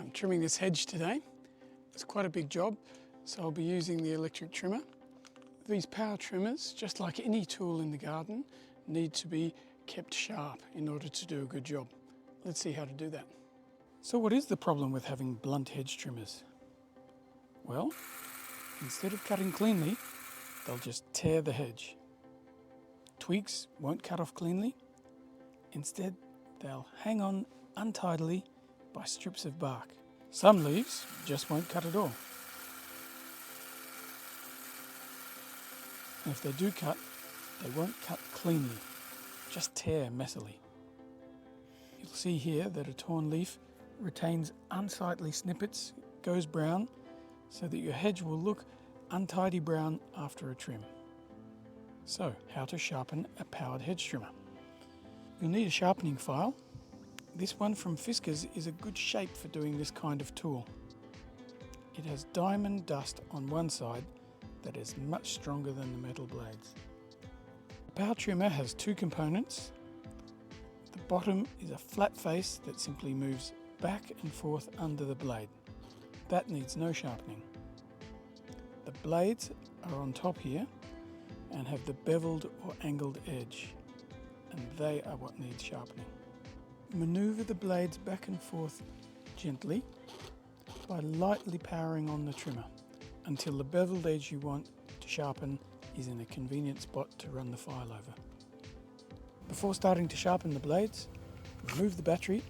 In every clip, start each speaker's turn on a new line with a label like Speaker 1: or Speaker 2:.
Speaker 1: I'm trimming this hedge today. It's quite a big job, so I'll be using the electric trimmer. These power trimmers, just like any tool in the garden, need to be kept sharp in order to do a good job. Let's see how to do that. So what is the problem with having blunt hedge trimmers? Well, instead of cutting cleanly, they'll just tear the hedge. Twigs won't cut off cleanly. Instead, they'll hang on untidily by strips of bark. Some leaves just won't cut at all. And if they do cut, they won't cut cleanly, just tear messily. You'll see here that a torn leaf retains unsightly snippets, goes brown, so that your hedge will look untidy brown after a trim. So, how to sharpen a powered hedge trimmer. You'll need a sharpening file. This one from Fiskars is a good shape for doing this kind of tool. It has diamond dust on one side that is much stronger than the metal blades. The power trimmer has two components. The bottom is a flat face that simply moves back and forth under the blade. That needs no sharpening. The blades are on top here and have the beveled or angled edge, and they are what needs sharpening. Maneuver the blades back and forth gently by lightly powering on the trimmer until the beveled edge you want to sharpen is in a convenient spot to run the file over. Before starting to sharpen the blades, remove the battery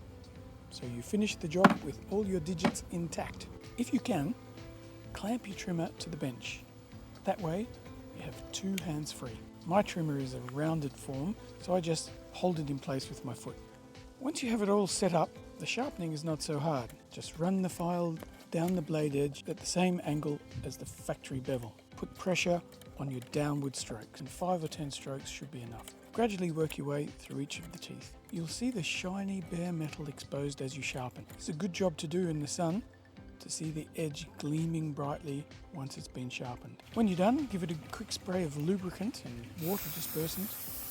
Speaker 1: so you finish the job with all your digits intact. If you can, clamp your trimmer to the bench. That way you have two hands free. My trimmer is a rounded form, so I just hold it in place with my foot. Once you have it all set up, the sharpening is not so hard. Just run the file down the blade edge at the same angle as the factory bevel. Put pressure on your downward strokes, and 5 or 10 strokes should be enough. Gradually work your way through each of the teeth. You'll see the shiny bare metal exposed as you sharpen. It's a good job to do in the sun to see the edge gleaming brightly once it's been sharpened. When you're done, give it a quick spray of lubricant and water dispersant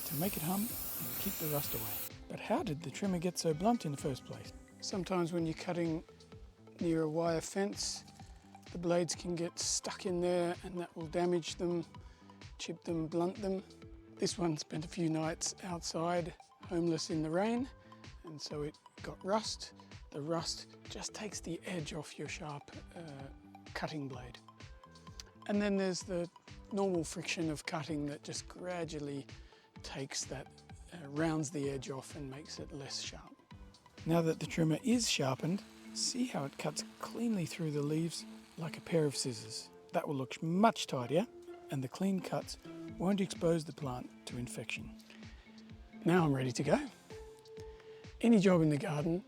Speaker 1: to make it hum and keep the rust away. But how did the trimmer get so blunt in the first place? Sometimes when you're cutting near a wire fence, the blades can get stuck in there and that will damage them, chip them, blunt them. This one spent a few nights outside, homeless in the rain, and so it got rust. The rust just takes the edge off your sharp cutting blade. And then there's the normal friction of cutting that just gradually takes that, rounds the edge off and makes it less sharp. Now that the trimmer is sharpened, see how it cuts cleanly through the leaves like a pair of scissors. That will look much tidier, and the clean cuts won't expose the plant to infection. Now I'm ready to go. Any job in the garden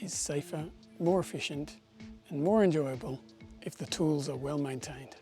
Speaker 1: is safer, more efficient, and more enjoyable if the tools are well maintained.